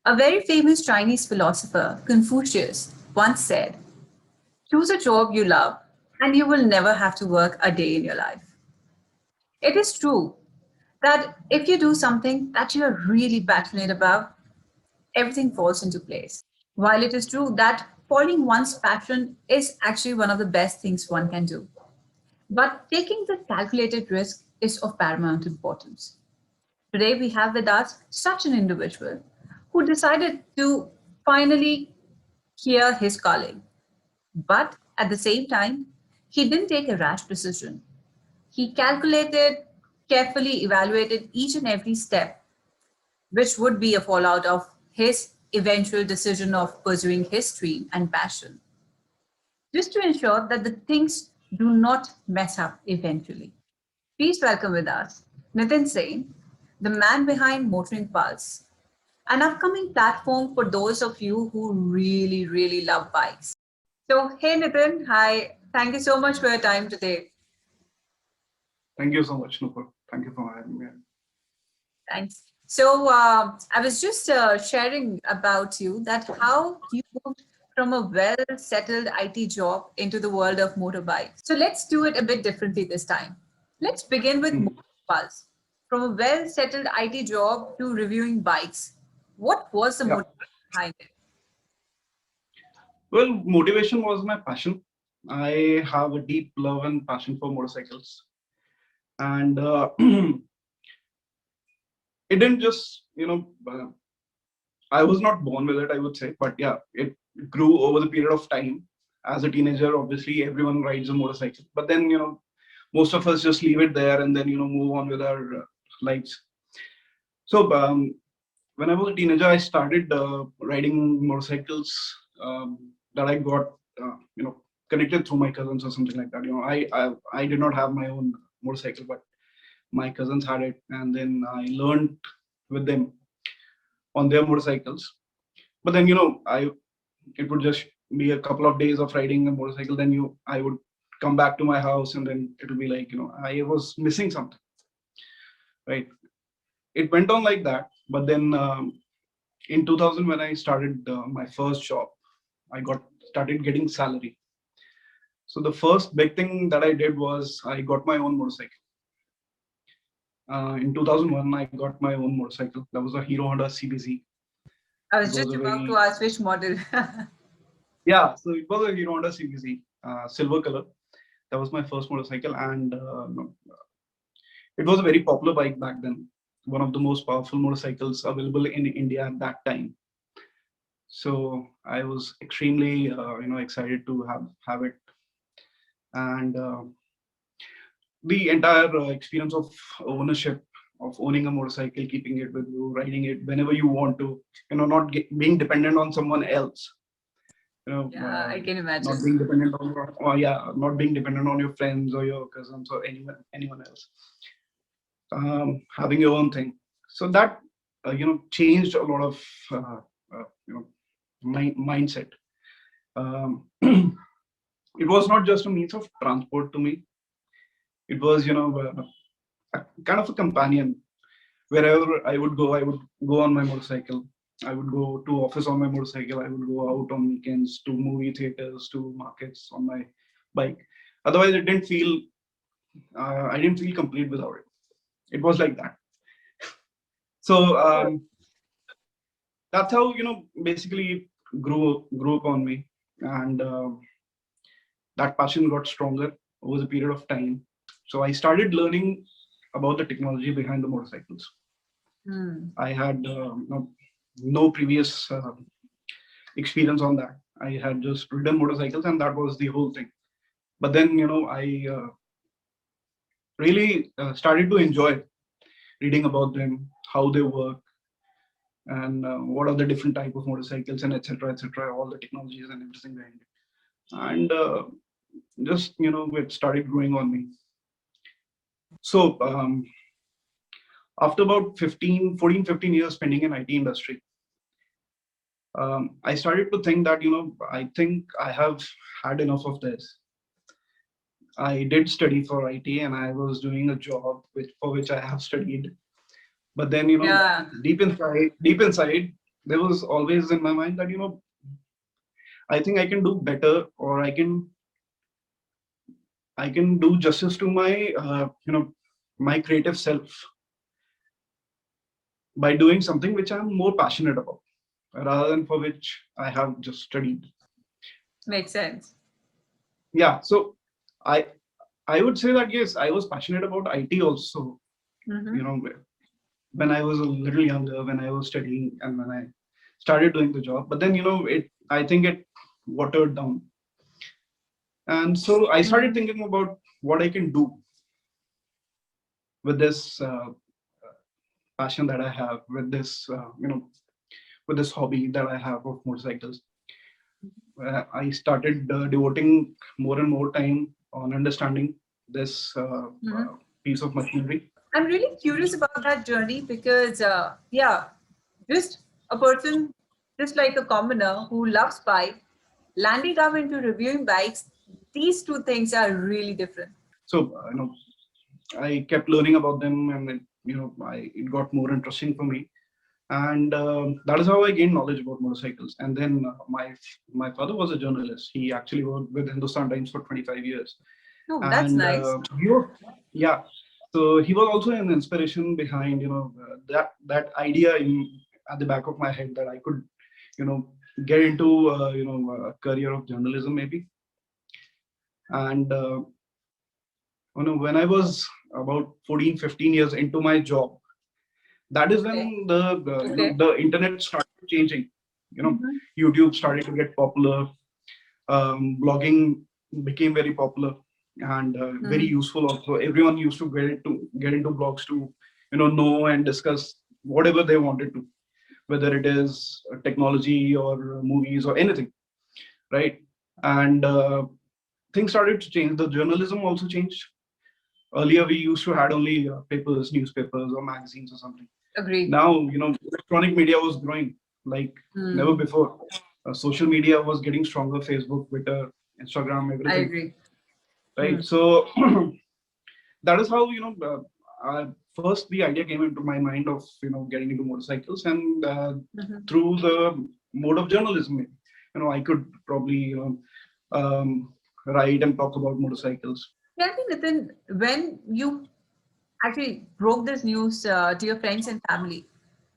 A very famous Chinese philosopher, Confucius, once said, choose a job you love and you will never have to work a day in your life. It is true that if you do something that you're really passionate about, everything falls into place. While it is true that following one's passion is actually one of the best things one can do, but taking the calculated risk is of paramount importance. Today, we have with us such an individual who decided to finally hear his calling. But at the same time, he didn't take a rash decision. He calculated, carefully evaluated each and every step, which would be a fallout of his eventual decision of pursuing his dream and passion, just to ensure that the things do not mess up eventually. Please welcome with us Nitin Sain, the man behind Motoring Pulse, an upcoming platform for those of you who really, really love bikes. So, hey Nitin, hi. Thank you so much for your time today. Thank you so much, Nupur. Thank you for having me. Thanks. So, I was just sharing about you that how you moved from a well-settled IT job into the world of motorbikes. So let's do it a bit differently this time. Let's begin with Mhm. Pulse. From a well-settled IT job to reviewing bikes, what was the Yeah. motivation behind it? Well, motivation was my passion. I have a deep love and passion for motorcycles, and it didn't just, I was not born with it, I would say, but yeah, it grew over the period of time. As a teenager, obviously, everyone rides a motorcycle, but then most of us just leave it there and then move on with our lives. So when I was a teenager, I started riding motorcycles that I got, connected through my cousins or something like that. I did not have my own motorcycle, but my cousins had it, and then I learned with them on their motorcycles. But then I it would just be a couple of days of riding a motorcycle. Then I would come back to my house, and then it would be like I was missing something, right? It went on like that, but then in 2000 when I started my first job, I got started getting salary. So the first big thing that I did was I got my own motorcycle. In 2001, I got my own motorcycle. That was a Hero Honda CBZ. I It was was just a about to very ask which model. yeah. So it was a Hero Honda CBZ, silver color. That was my first motorcycle, and it was a very popular bike back then. One of the most powerful motorcycles available in India at that time. So I was extremely excited to have it, and the entire experience of ownership, of owning a motorcycle, keeping it with you, riding it whenever you want to, not being dependent on someone else, you know Yeah, uh, I can not imagine. being dependent on not being dependent on your friends or your cousins or anyone else, having your own thing. So that changed a lot of my mindset. um, it was not just a means of transport to me. It was kind of a companion. Wherever I would go, I would go on my motorcycle. I would go to office on my motorcycle. I would go out on weekends to movie theaters, to markets on my bike. Otherwise it didn't feel I didn't feel complete without it. It was like that. So that's how basically it grew up on me, and that passion got stronger over the period of time. So I started learning about the technology behind the motorcycles. Hmm. I had no previous experience on that. I had just ridden motorcycles, and that was the whole thing. But then I really started to enjoy reading about them, how they work, and what are the different type of motorcycles, and etc. etc. All the technologies and everything behind it. And just it started growing on me. So after about 15 years spending in IT industry, I started to think that I think I have had enough of this. I did study for IT, and I was doing a job for which I have studied. But then Yeah. deep inside, there was always in my mind that, I think I can do better, or I can do justice to my, my creative self by doing something which I'm more passionate about, rather than for which I have just studied. Makes sense. Yeah. So I I would say that yes, I was passionate about IT also. You Mm-hmm. know, when I was a little younger, when I was studying, and when I started doing the job. But then, I think it watered down. And so I started Mm. thinking about what I can do with this passion that I have, with this, with this hobby that I have of motorcycles. I started devoting more and more time on understanding this Mhm. piece of machinery. I'm really curious about that journey because, yeah, just a person, just like a commoner who loves bike, landing up into reviewing bikes, these two things are really different. So, I kept learning about them, and it got more interesting for me. And that is how I gained knowledge about motorcycles. And then my father was a journalist. He actually worked with Hindustan Times for 25 years, Oh, that's and nice. yeah. So he was also an inspiration behind that idea at the back of my head that I could you know get into a career of journalism maybe. And when I was about 14, 15 years into my job, that is Okay. when Okay. the internet started changing. Mm-hmm. YouTube started to get popular. Blogging became very popular and very Mm. useful also. Everyone used to get into blogs to know and discuss whatever they wanted to, whether it is technology or movies or anything, right? And things started to change. The journalism also changed. Earlier we used to had only papers, newspapers or magazines or something. Agree. Now electronic media was growing like never Mm. before. Social media was getting stronger: Facebook, Twitter, Instagram, I everything, agree. right? Mm. So that is how first the idea came into my mind of getting into motorcycles. And Mm-hmm. through the mode of journalism, I could probably write and talk about motorcycles. Tell me, Nitin, when you actually broke this news to your friends and family,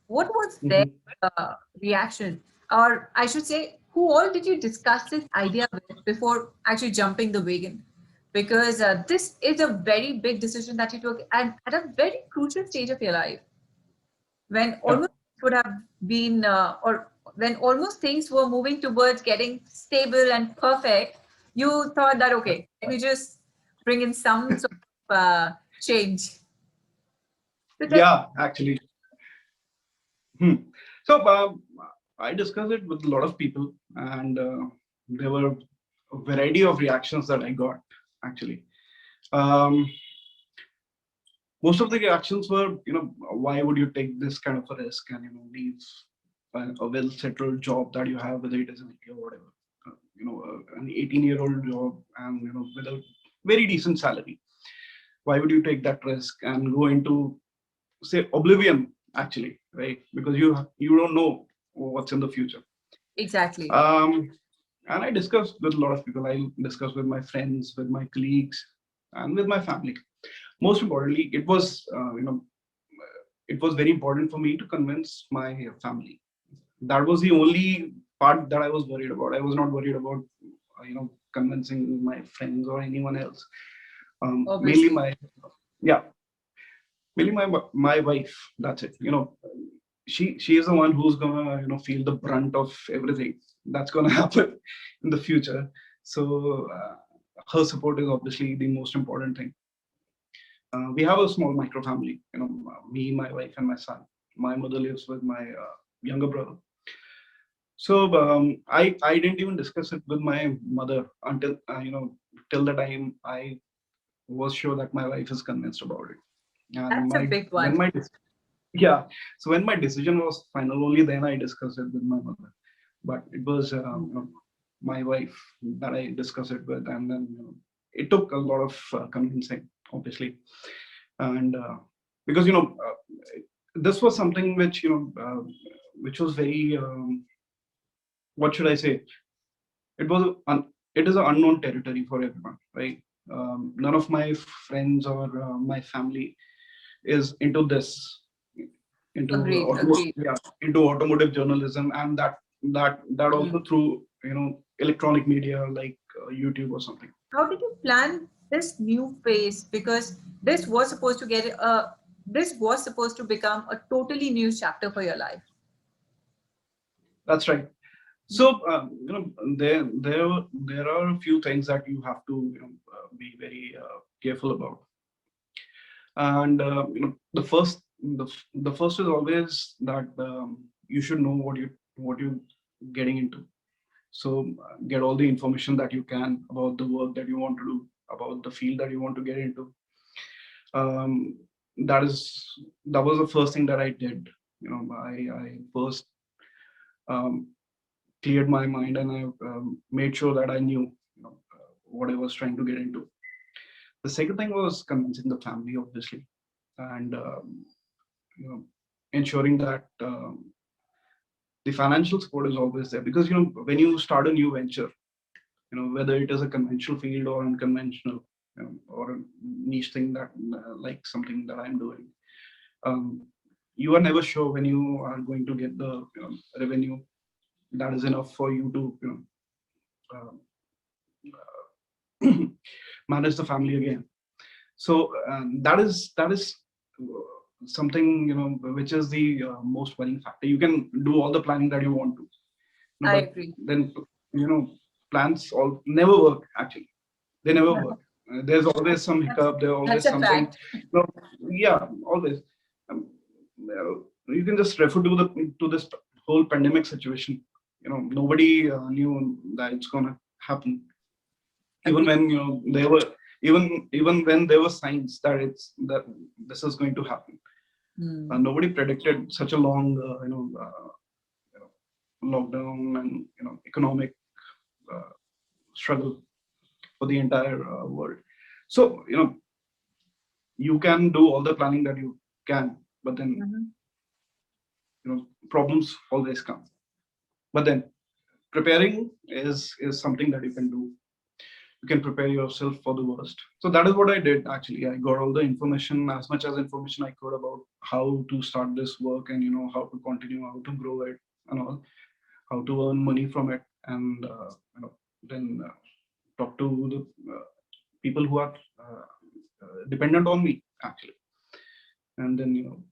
what was their Mhm. reaction? Or I should say, who all did you discuss this idea with before actually jumping the wagon? Because this is a very big decision that you took and at a very crucial stage of your life when Yeah. almost would have been, or when almost things were moving towards getting stable and perfect, you thought that, okay, let me just bring in some sort of change. So tell Yeah, actually. Hmm. So I discussed it with a lot of people, and there were a variety of reactions that I got. Actually, um, most of the reactions were, why would you take this kind of a risk and leave a well-settled job that you have, whether it is an IT or whatever, an 18-year-old job, and with a very decent salary. Why would you take that risk and go into, say, oblivion, actually, right? Because you don't know what's in the future. exactly. um, and I discussed with a lot of people. I discussed with my friends, with my colleagues, and with my family. Most importantly, it was very important for me to convince my family. That was the only part that I was worried about. I was not worried about convincing my friends or anyone else. Mainly Obviously. my Yeah, mainly my wife. That's it. She is the one who's gonna feel the brunt of everything that's gonna happen in the future. So her support is obviously the most important thing. We have a small micro family. Me, my wife, and my son. My mother lives with my younger brother. So I didn't even discuss it with my mother until till the time I was sure that my wife is convinced about it. And That's a my big when one. my Yeah. So when my decision was final, only then I discussed it with my mother. But it was my wife that I discussed it with, and then it took a lot of convincing, obviously. And because this was something which which was very what should I say? It was it is an unknown territory for everyone, right? None of my friends or my family is into this, into Agreed, agreed. yeah, into automotive journalism, and that Mm. also through electronic media like YouTube or something. How did you plan this new phase? Because this was supposed to become a totally new chapter for your life. That's right. So there are a few things that you have to be very careful about, and the first is always that you should know what you getting into. So get all the information that you can about the work that you want to do, about the field that you want to get into. Um, that is that was the first thing that I did. I first um, cleared my mind, and I made sure that I knew what I was trying to get into. The second thing was convincing the family, obviously, and ensuring that the financial support is always there, because when you start a new venture, whether it is a conventional field or unconventional, or a niche thing that like something that I'm doing, um, you are never sure when you are going to get the revenue that is enough for you to manage the family again. So that is something which is the most worrying factor. You can do all the planning that you want to, I but agree. then plans all never work. Actually, they never work. There's always some That's, hiccup. There's that's always a something. fact. Yeah, always. Um, you can just refer to this whole pandemic situation. Nobody knew that it's gonna happen. Even Agree. when there were even when there were signs that that this is going to happen, Hmm. nobody predicted such a long you know, lockdown and economic uh, struggle for the entire world. So you can do all the planning that you can, but then Mhm. problems always come. But then preparing is something that you can do. You can prepare yourself for the worst. So that is what I did. Actually, I got all the information, as much as information I could, about how to start this work, and how to continue, how to grow it, and all, how to earn money from it, and then talk to the people who are dependent on me, actually, and then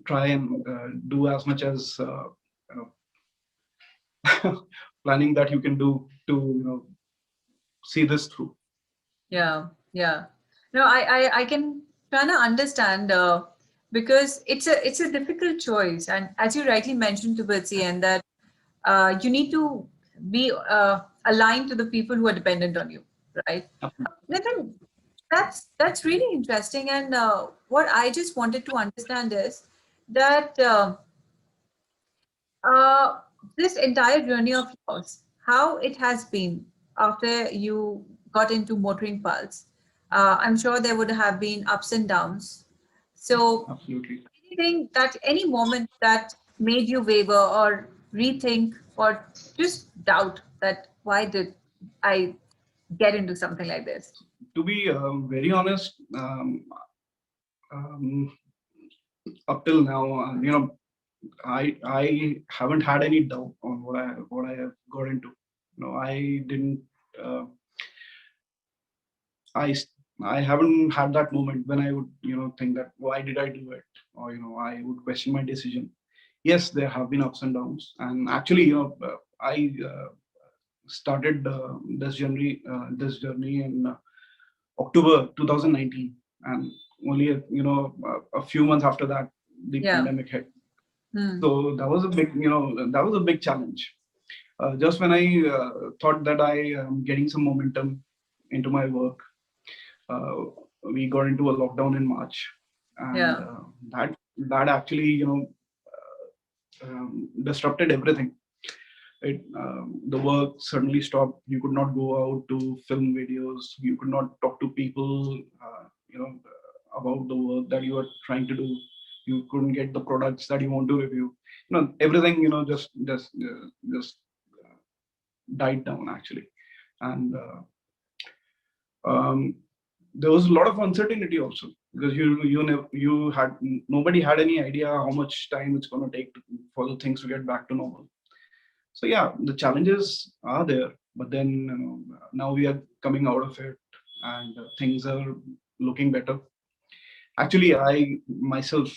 try and do as much as you planning that you can do to see this through. Yeah, yeah. No, I can kind of understand because it's a difficult choice, and as you rightly mentioned towards the end, that you need to be aligned to the people who are dependent on you, right? Nitin, that's really interesting, and what I just wanted to understand is that uh, this entire journey of yours, how it has been after you got into motoring pulse. I'm sure there would have been ups and downs. So, Absolutely. any moment that made you waver or rethink or just doubt that why did I get into something like this? To be very honest, um, up till now, I haven't had any doubt on what I have got into. I didn't. Uh, I s- I haven't had that moment when I would think that why did I do it, or I would question my decision. Yes, there have been ups and downs, and actually I started this journey in October 2019, and only a few months after that the Yeah. pandemic hit. Hmm. So that was a big challenge. Just when I thought that I am getting some momentum into my work, uh, we got into a lockdown in March, and Yeah. that actually disrupted everything. The work suddenly stopped. You could not go out to film videos. You could not talk to people, about the work that you are trying to do. You couldn't get the products that you want to review. Everything just died down actually. And um, there was a lot of uncertainty also, because nobody had any idea how much time it's going to take for the things to get back to normal. So yeah, the challenges are there, but then now we are coming out of it, and things are looking better. Actually, I myself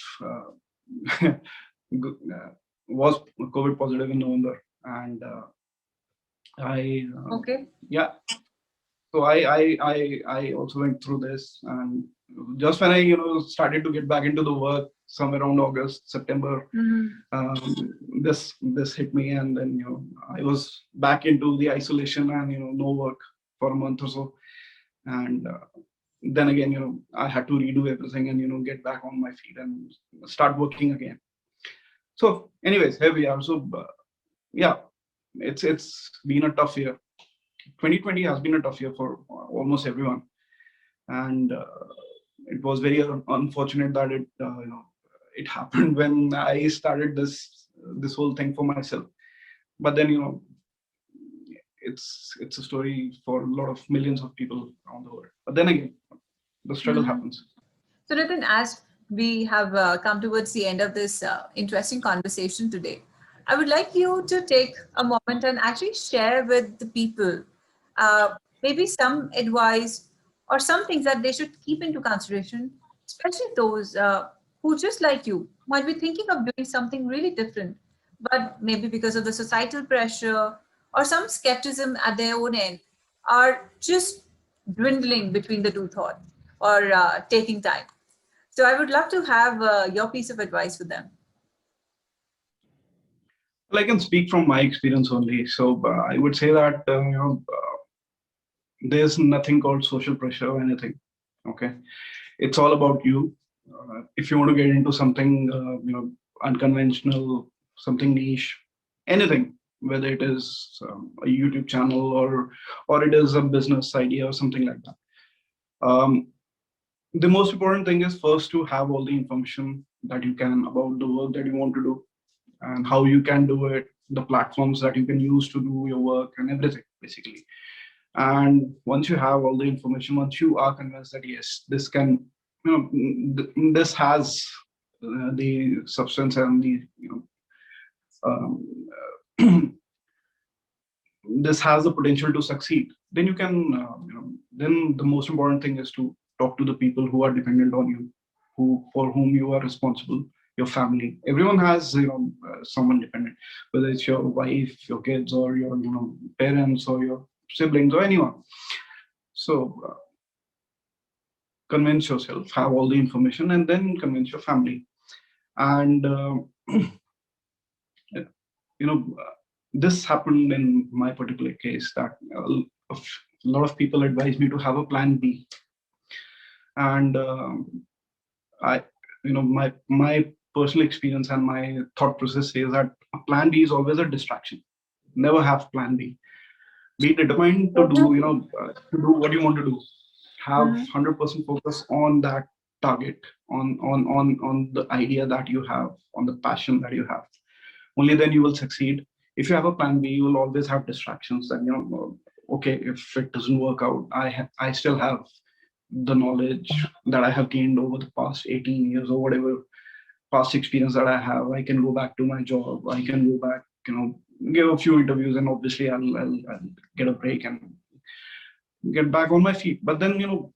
was COVID positive in November, and I Okay. yeah. So I also went through this, and just when I started to get back into the work somewhere around August, September, this hit me, and then I was back into the isolation and no work for a month or so, and then again I had to redo everything and get back on my feet and start working again. So anyways, here we are. So yeah, it's been a tough year. 2020 has been a tough year for almost everyone, and it was very unfortunate that it happened when I started this whole thing for myself. But then it's a story for a lot of millions of people around the world. But then again, the struggle happens. So, Nitin, as we have come towards the end of this interesting conversation today, I would like you to take a moment and actually share with the people maybe some advice or some things that they should keep into consideration, especially those who, just like you, might be thinking of doing something really different, but maybe because of the societal pressure or some skepticism at their own end, are just dwindling between the two thoughts or taking time. So I would love to have your piece of advice for them. Well, I can speak from my experience only. So I would say that there's nothing called social pressure or anything. Okay, it's all about you. If you want to get into something unconventional, something niche, anything, whether it is a YouTube channel or it is a business idea or something like that. The most important thing is first to have all the information that you can about the work that you want to do and how you can do it, the platforms that you can use to do your work and everything basically. And once you have all the information, once you are convinced that yes, this can, this has the substance and the, this has the potential to succeed, then you can, then the most important thing is to talk to the people who are dependent on you, for whom you are responsible, your family. Everyone has, someone dependent, whether it's your wife, your kids, or your, parents, or your siblings, or anyone. So convince yourself, have all the information, and then convince your family. And this happened in my particular case, that a lot of people advised me to have a plan B. And I, my personal experience and my thought process says that a plan B is always a distraction. Never have plan B. Be determined to do, to do what you want to do. Have 100% focus on that target, on the idea that you have, on the passion that you have. Only then you will succeed. If you have a plan B, you will always have distractions. And okay, if it doesn't work out, I still have the knowledge that I have gained over the past 18 years or whatever past experience that I have. I can go back to my job. I can go back, give a few interviews, and obviously I'll get a break and get back on my feet. But then you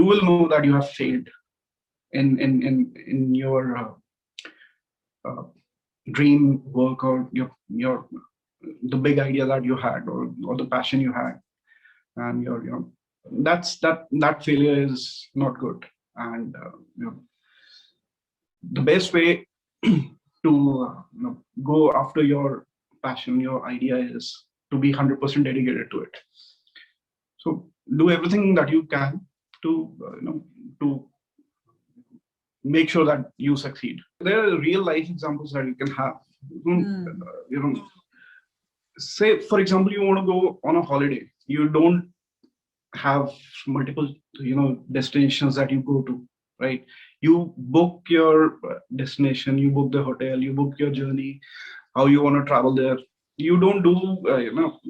will know that you have failed in your dream work, or your the big idea that you had, or the passion you had, and that failure is not good. And the best way to go after your passion, your idea, is to be 100% dedicated to it. So do everything that you can to to make sure that you succeed. There are real life examples that you can have. Say, for example, you want to go on a holiday. You don't have multiple destinations that you go to, right? You book your destination, you book the hotel, you book your journey, how you want to travel there. You don't do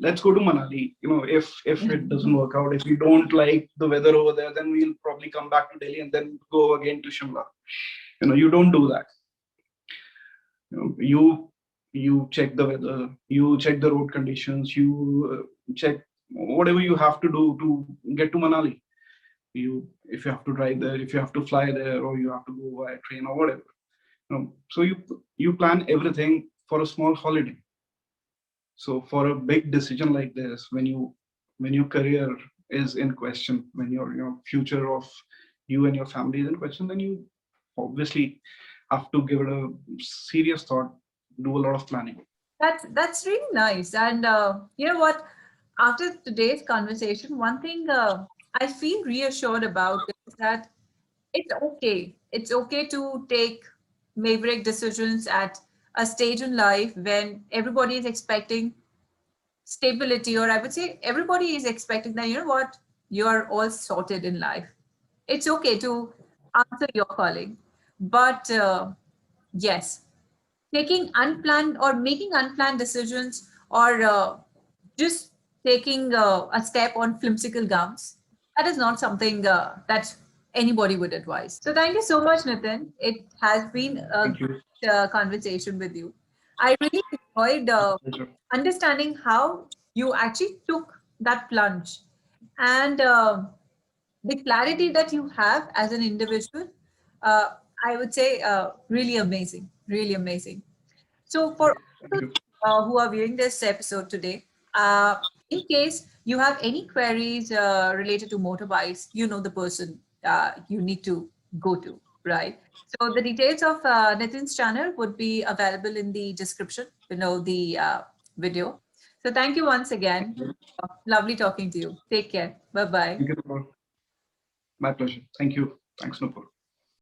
let's go to Manali. If it doesn't work out, if you don't like the weather over there, then we'll probably come back to Delhi and then go again to Shimla. You don't do that. You check the weather, you check the road conditions, you check whatever you have to do to get to Manali. You If you have to drive there, if you have to fly there, or you have to go by train or whatever. So you plan everything for a small holiday. So for a big decision like this, when your career is in question, when your future of you and your family is in question, then you obviously have to give it a serious thought, do a lot of planning. That's really nice. And you know what? After today's conversation, one thing I feel reassured about is that it's okay. It's okay to take maverick decisions at a stage in life when everybody is expecting stability, or I would say everybody is expecting that, you know what, you're all sorted in life. It's okay to answer your calling. But yes, taking unplanned or making unplanned decisions, or just taking a step on flimsical gums, that is not something that anybody would advise. So thank you so much, Nitin. It has been a Thank you. great conversation with you. I really enjoyed Pleasure. understanding how you actually took that plunge, and the clarity that you have as an individual. uh, I would say really amazing, really amazing. So, for Thank all you. who are viewing this episode today, in case you have any queries related to motorbikes, you know the person you need to go to, right? So, the details of Nitin's channel would be available in the description below the video. So, thank you once again. Lovely talking to you. Take care. Bye bye. Thank you, Nupur. My pleasure. Thank you. Thanks, Nupur.